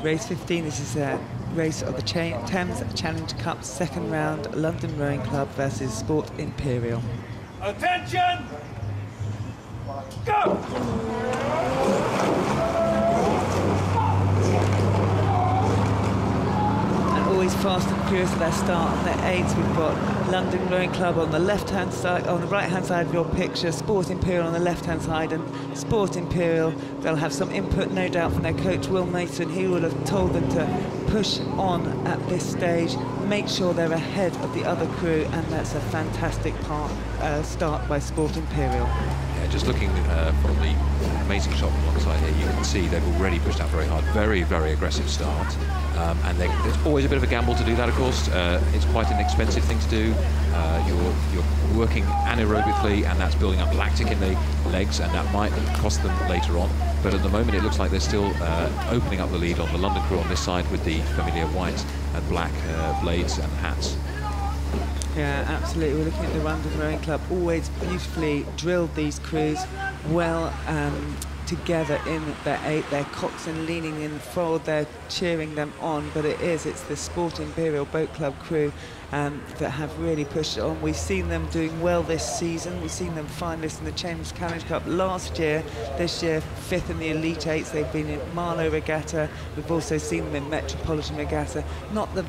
Race 15, this is a race of the Thames Challenge Cup second round, London Rowing Club versus Sport Imperial. Attention! Go! Always fast and furious at their start. On their aids, we've got London Rowing Club on the left-hand side, on the right-hand side of your picture, Sport Imperial on the left-hand side, and Sport Imperial, they'll have some input, no doubt, from their coach, Will Mason. He will have told them to push on at this stage, make sure they're ahead of the other crew, and that's a fantastic start by Sport Imperial. Yeah, just looking from the amazing shot alongside here, you can see they've already pushed out very hard, very, very aggressive start. And there's always a bit of a gamble to do that, of course. It's quite an expensive thing to do. You're working anaerobically, and that's building up lactic in the legs, and that might cost them later on. But at the moment, it looks like they're still opening up the lead on the London crew on this side with the familiar white and black blades and hats. Yeah, absolutely. We're looking at the London Rowing Club, always beautifully drilled these crews, well together in their eight, their coxswain leaning in forward, they're cheering them on, but it's the Sport Imperial Boat Club crew that have really pushed it on. We've seen them doing well this season. We've seen them finalists in the Thames Challenge Cup last year. This year, 5th in the Elite Eights. They've been in Marlow Regatta. We've also seen them in Metropolitan Regatta. Not the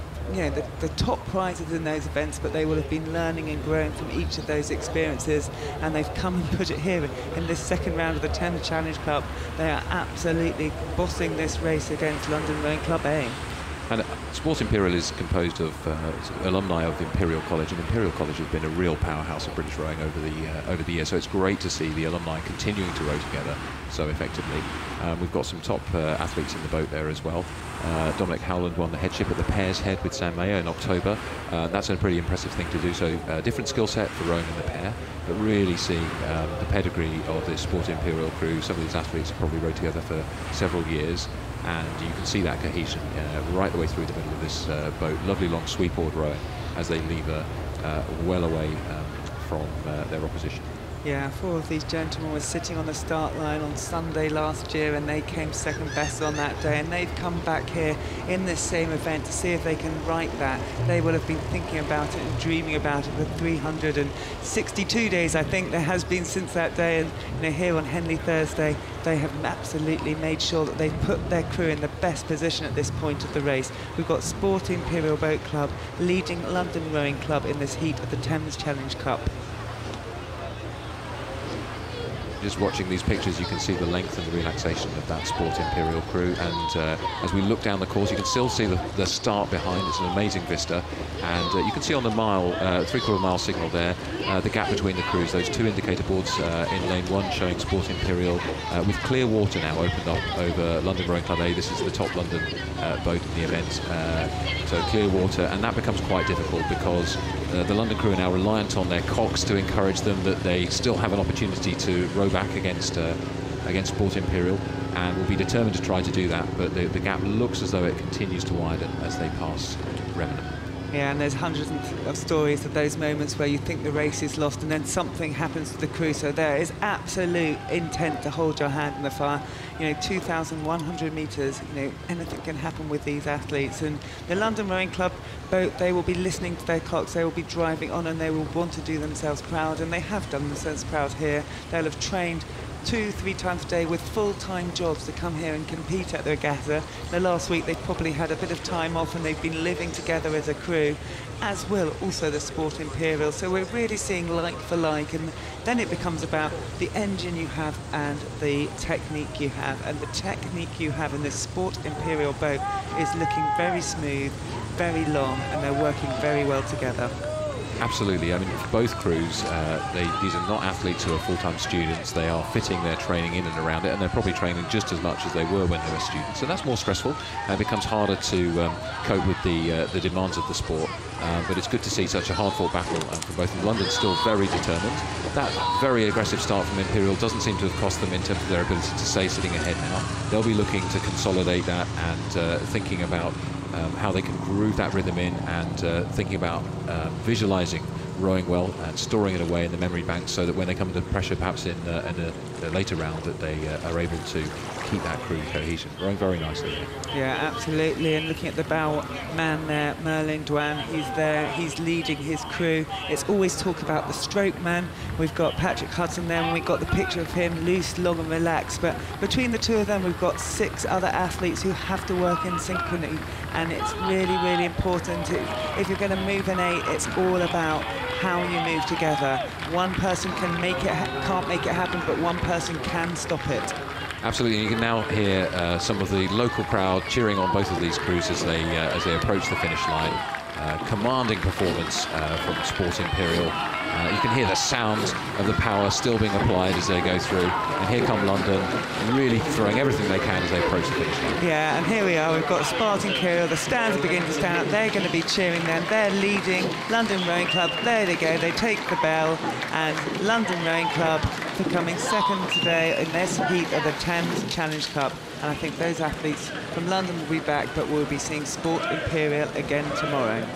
top prizes in those events, but they will have been learning and growing from each of those experiences, and they've come and put it here in this second round of the Thames Challenge Cup. They are absolutely bossing this race against London Rowing Club A. And Sport Imperial is composed of alumni of Imperial College, and Imperial College has been a real powerhouse of British rowing over the years. So it's great to see the alumni continuing to row together so effectively. We've got some top athletes in the boat there as well. Dominic Howland won the headship at the Pairs Head with San Mayo in October. That's a pretty impressive thing to do. So different skill set for rowing in the pair, but really seeing the pedigree of this Sport Imperial crew. Some of these athletes have probably rowed together for several years, and you can see that cohesion right the way through the middle of this boat. Lovely long sweep-oared rowing as they lever well away from their opposition. Yeah, 4 of these gentlemen were sitting on the start line on Sunday last year, and they came second best on that day, and they've come back here in this same event to see if they can right that. They will have been thinking about it and dreaming about it for 362 days, I think there has been since that day, and here on Henley Thursday, they have absolutely made sure that they've put their crew in the best position at this point of the race. We've got Sport Imperial Boat Club leading London Rowing Club in this heat of the Thames Challenge Cup. Just watching these pictures, you can see the length and the relaxation of that Sport Imperial crew, and as we look down the course, you can still see the start behind. It's an amazing vista, and you can see on the three-quarter mile signal there, the gap between the crews, those 2 indicator boards in lane 1 showing Sport Imperial with clear water now opened up over London Rowing Club A. This is the top London boat in the event, so clear water, and that becomes quite difficult because the London crew are now reliant on their cocks to encourage them that they still have an opportunity to row back against Sport Imperial, and will be determined to try to do that, but the gap looks as though it continues to widen as they pass Remnant. Yeah, and there's hundreds of stories of those moments where you think the race is lost and then something happens to the crew, so there is absolute intent to hold your hand in the fire. 2,100 metres, anything can happen with these athletes, and the London Rowing Club boat, they will be listening to their clocks, they will be driving on, and they will want to do themselves proud, and they have done themselves proud here. They'll have trained 2-3 times a day with full-time jobs to come here and compete at the regatta. Now, last week they probably had a bit of time off, and they've been living together as a crew, as will also the Sport Imperial. So we're really seeing like for like, and then it becomes about the engine you have and the technique you have, and the technique you have in this Sport Imperial boat is looking very smooth, very long, and they're working very well together. Absolutely. I mean, for both crews, these are not athletes who are full-time students. They are fitting their training in and around it, and they're probably training just as much as they were when they were students. So that's more stressful, and it becomes harder to cope with the demands of the sport. But it's good to see such a hard-fought battle from both of them. London still very determined. That very aggressive start from Imperial doesn't seem to have cost them in terms of their ability to stay sitting ahead now. They'll be looking to consolidate that and thinking about how they can groove that rhythm in, and thinking about visualizing rowing well and storing it away in the memory bank, so that when they come to pressure perhaps in a later round, that they are able to keep that crew cohesion. Growing very nicely here. Yeah, absolutely. And looking at the bow man there, Merlin Douane, he's there, he's leading his crew. It's always talk about the stroke man. We've got Patrick Hudson there, and we've got the picture of him, loose, long and relaxed. But between the two of them, we've got 6 other athletes who have to work in synchrony. And it's really, really important. If you're going to move an 8, it's all about how you move together. One person can't make it happen, but one person can stop it. Absolutely. You can now hear some of the local crowd cheering on both of these crews as they approach the finish line. Commanding performance from Sport Imperial. You can hear the sound of the power still being applied as they go through. And here come London, really throwing everything they can as they approach the finish line. Yeah, and here we are. We've got Sport Imperial. The stands are beginning to stand up. They're going to be cheering them. They're leading London Rowing Club. There they go. They take the bell. And London Rowing Club for coming second today in this heat of the Thames Challenge Cup. And I think those athletes from London will be back, but we'll be seeing Sport Imperial again tomorrow.